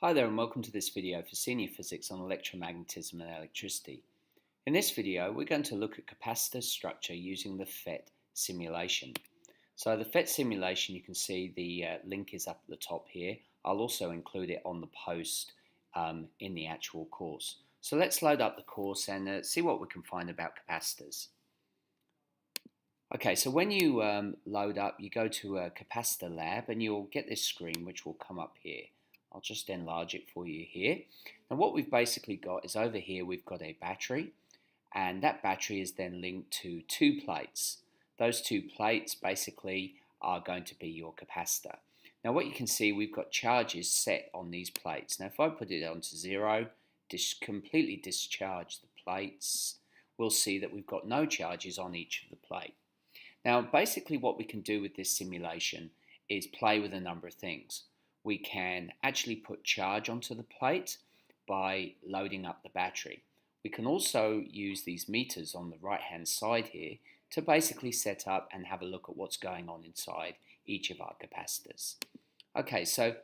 Hi there and welcome to this video for Senior Physics on Electromagnetism and Electricity. In this video we're going to look at capacitor structure using the PhET simulation. So the PhET simulation, you can see the link is up at the top here. I'll also include it on the post in the actual course. So let's load up the course and see what we can find about capacitors. Okay, so when you load up, you go to Capacitor Lab and you'll get this screen which will come up here. I'll just enlarge it for you here. Now what we've basically got is over here we've got a battery, and that battery is then linked to two plates. Those two plates basically are going to be your capacitor. Now what you can see, we've got charges set on these plates. Now if I put it onto 0, completely discharge the plates, we'll see that we've got no charges on each of the plate. Now basically what we can do with this simulation is play with a number of things. We can actually put charge onto the plate by loading up the battery. We can also use these meters on the right hand side here to basically set up and have a look at what's going on inside each of our capacitors. Okay, so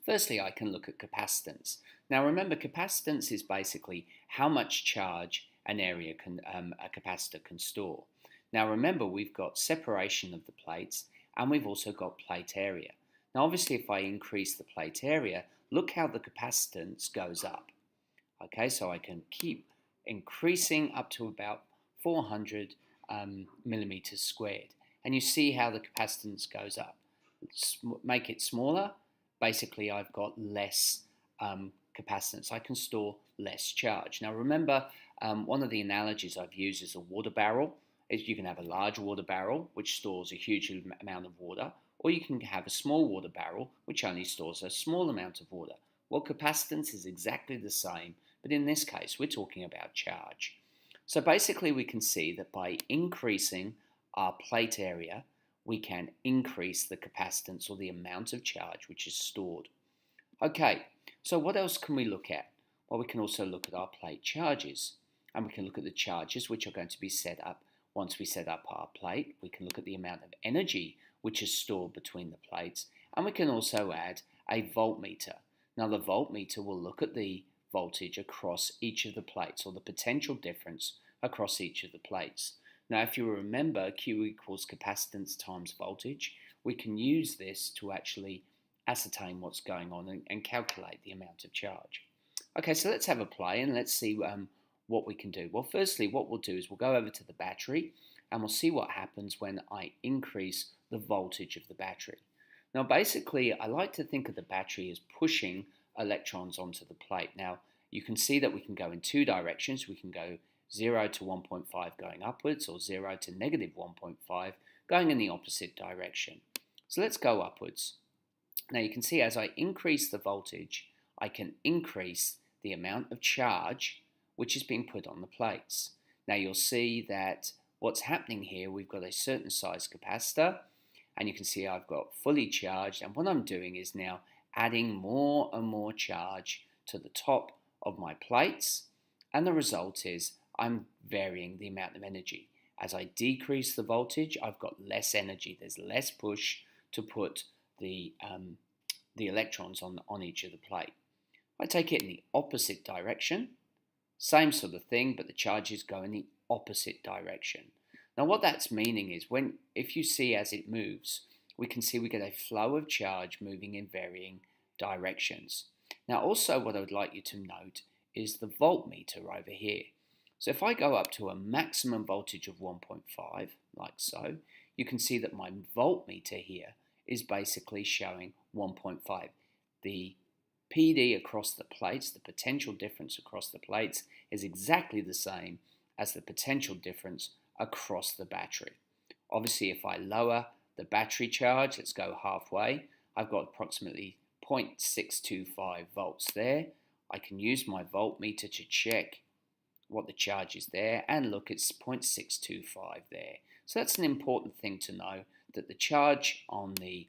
firstly I can look at capacitance. Now remember, capacitance is basically how much charge an area a capacitor can store. Now remember, we've got separation of the plates and we've also got plate area. Now obviously if I increase the plate area, look how the capacitance goes up. Okay, so I can keep increasing up to about 400 millimeters squared. And you see how the capacitance goes up. Make it smaller, basically I've got less capacitance. I can store less charge. Now remember, one of the analogies I've used is a water barrel. You can have a large water barrel which stores a huge amount of water, or you can have a small water barrel which only stores a small amount of water. Well, capacitance is exactly the same, but in this case we're talking about charge. So basically we can see that by increasing our plate area, we can increase the capacitance, or the amount of charge which is stored. Okay, so what else can we look at? Well, we can also look at our plate charges, and we can look at the charges which are going to be set up. Once we set up our plate, we can look at the amount of energy which is stored between the plates, and we can also add a voltmeter. Now the voltmeter will look at the voltage across each of the plates, or the potential difference across each of the plates. Now if you remember, Q equals capacitance times voltage, we can use this to actually ascertain what's going on and calculate the amount of charge. Okay, so let's have a play and let's see what we can do. Well, firstly, what we'll do is we'll go over to the battery and we'll see what happens when I increase the voltage of the battery. Now, basically, I like to think of the battery as pushing electrons onto the plate. Now, you can see that we can go in two directions. We can go 0 to 1.5 going upwards, or 0 to negative 1.5 going in the opposite direction. So let's go upwards. Now, you can see as I increase the voltage, I can increase the amount of charge which is being put on the plates. Now you'll see that what's happening here, we've got a certain size capacitor, and you can see I've got fully charged, and what I'm doing is now adding more and more charge to the top of my plates, and the result is I'm varying the amount of energy. As I decrease the voltage, I've got less energy. There's less push to put the electrons on each of the plate. I take it in the opposite direction, same sort of thing, but the charges go in the opposite direction. Now what that's meaning is if you see as it moves, we can see we get a flow of charge moving in varying directions. Now also what I would like you to note is the voltmeter over here. So if I go up to a maximum voltage of 1.5, like so, you can see that my voltmeter here is basically showing 1.5. The PD across the plates, the potential difference across the plates, is exactly the same as the potential difference across the battery. Obviously, if I lower the battery charge, let's go halfway, I've got approximately 0.625 volts there. I can use my voltmeter to check what the charge is there, and look, it's 0.625 there. So that's an important thing to know, that the charge on the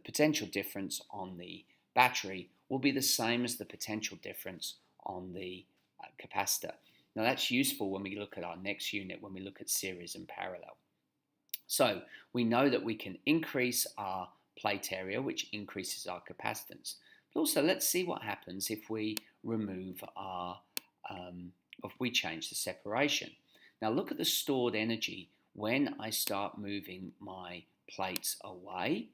potential difference on the battery will be the same as the potential difference on the capacitor. Now that's useful when we look at our next unit, when we look at series and parallel. So we know that we can increase our plate area, which increases our capacitance. But also, let's see what happens if we remove if we change the separation. Now look at the stored energy when I start moving my plates away.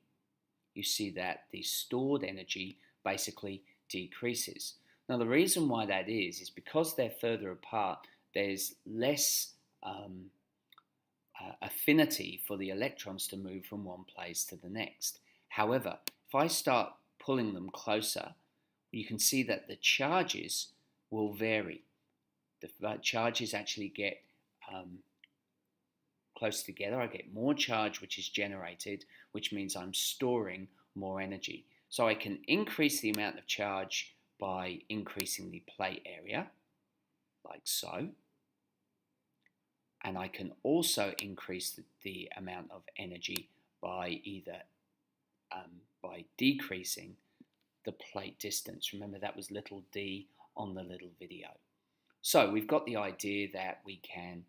You see that the stored energy basically decreases. Now the reason why that is because they're further apart, there's less affinity for the electrons to move from one place to the next. However, if I start pulling them closer, you can see that the charges will vary. The charges actually get close together. I get more charge which is generated, which means I'm storing more energy. So I can increase the amount of charge by increasing the plate area, like so. And I can also increase the amount of energy by either by decreasing the plate distance. Remember, that was little d on the little video. So we've got the idea that we can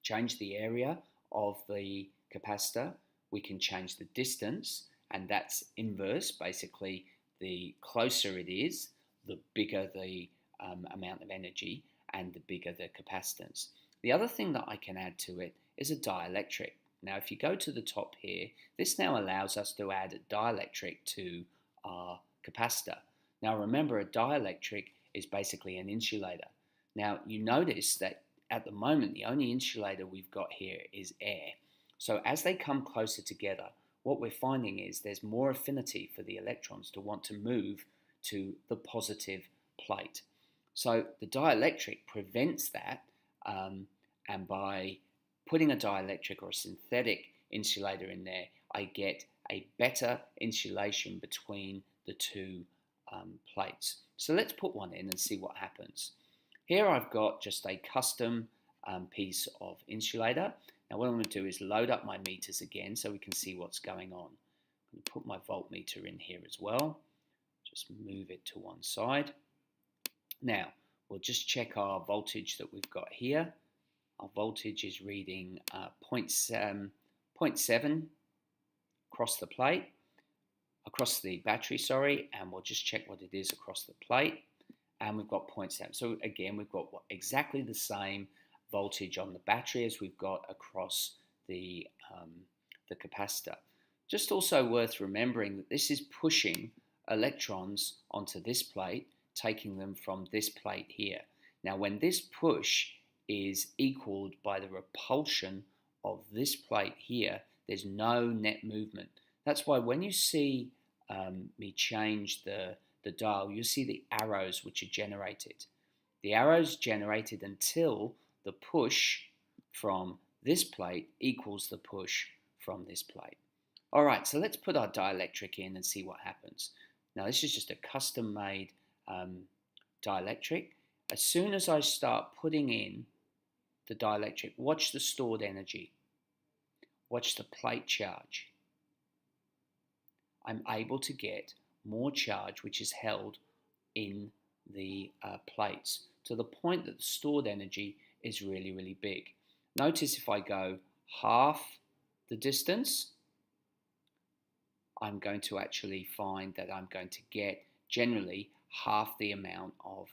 change the area of the capacitor, we can change the distance, and that's inverse. Basically, the closer it is, the bigger the amount of energy and the bigger the capacitance. The other thing that I can add to it is a dielectric. Now, if you go to the top here, this now allows us to add a dielectric to our capacitor. Now, remember, a dielectric is basically an insulator. Now, you notice that at the moment, the only insulator we've got here is air. So as they come closer together, what we're finding is there's more affinity for the electrons to want to move to the positive plate. So the dielectric prevents that, and by putting a dielectric or a synthetic insulator in there, I get a better insulation between the two plates. So let's put one in and see what happens. Here I've got just a custom piece of insulator. Now what I'm going to do is load up my meters again so we can see what's going on. I'm going to put my voltmeter in here as well. Just move it to one side. Now we'll just check our voltage that we've got here. Our voltage is reading 0.7 across the plate, across the battery, sorry, and we'll just check what it is across the plate. And we've got 0.7. So again, we've got exactly the same voltage on the battery as we've got across the capacitor. Just also worth remembering that this is pushing electrons onto this plate, taking them from this plate here. Now, when this push is equaled by the repulsion of this plate here, there's no net movement. That's why when you see me change the dial, you see the arrows which are generated. The arrows generated until the push from this plate equals the push from this plate. All right, so let's put our dielectric in and see what happens. Now this is just a custom made dielectric. As soon as I start putting in the dielectric, watch the stored energy. Watch the plate charge. I'm able to get more charge which is held in the plates to the point that the stored energy is really, really big. Notice if I go half the distance, I'm going to actually find that I'm going to get generally half the amount of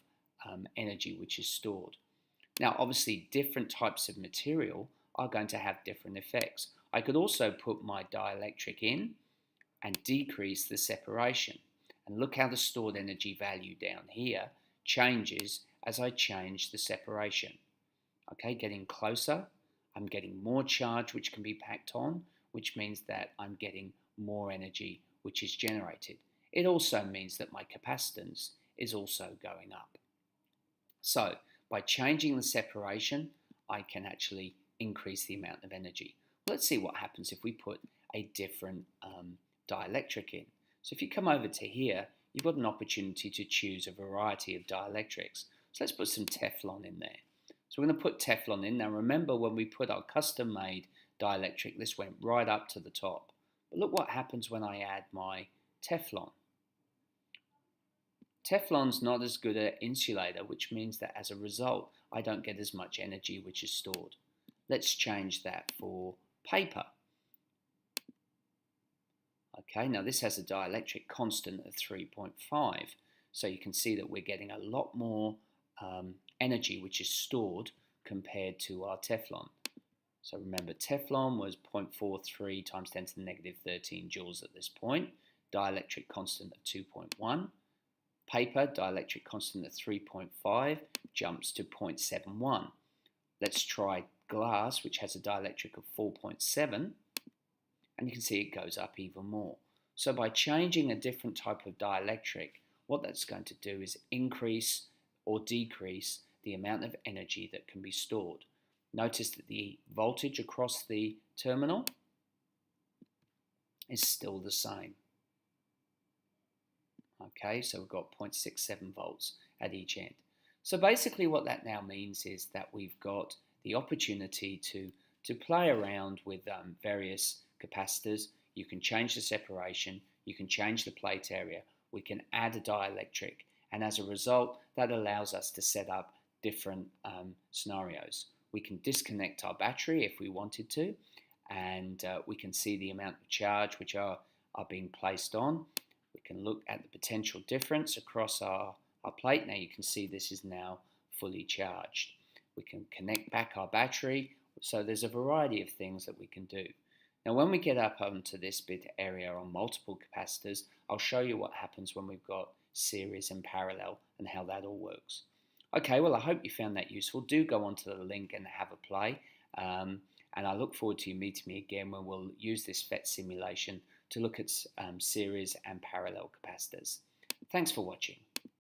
energy which is stored. Now obviously different types of material are going to have different effects. I could also put my dielectric in and decrease the separation. And look how the stored energy value down here changes as I change the separation. Okay, getting closer, I'm getting more charge which can be packed on, which means that I'm getting more energy which is generated. It also means that my capacitance is also going up. So by changing the separation, I can actually increase the amount of energy. Let's see what happens if we put a different dielectric in. So if you come over to here, you've got an opportunity to choose a variety of dielectrics. So let's put some Teflon in there. So we're going to put Teflon in. Now remember when we put our custom made dielectric, this went right up to the top. But look what happens when I add my Teflon. Teflon's not as good an insulator, which means that as a result, I don't get as much energy which is stored. Let's change that for paper. Okay, now this has a dielectric constant of 3.5. So you can see that we're getting a lot more energy which is stored compared to our Teflon. So remember, Teflon was 0.43 times 10 to the negative 13 joules at this point. Dielectric constant of 2.1. Paper, dielectric constant of 3.5 jumps to 0.71. Let's try glass, which has a dielectric of 4.7, and you can see it goes up even more. So by changing a different type of dielectric, what that's going to do is increase or decrease the amount of energy that can be stored. Notice that the voltage across the terminal is still the same. Okay, so we've got 0.67 volts at each end. So basically what that now means is that we've got the opportunity to play around with various capacitors. You can change the separation, you can change the plate area, we can add a dielectric, and as a result that allows us to set up different scenarios. We can disconnect our battery if we wanted to, and we can see the amount of charge which are being placed on. We can look at the potential difference across our plate. Now you can see this is now fully charged. We can connect back our battery, so there's a variety of things that we can do. Now when we get up onto this bit area on multiple capacitors, I'll show you what happens when we've got series and parallel and how that all works. Okay, well I hope you found that useful. Do go onto the link and have a play, and I look forward to you meeting me again when we'll use this PhET simulation to look at series and parallel capacitors. Thanks for watching.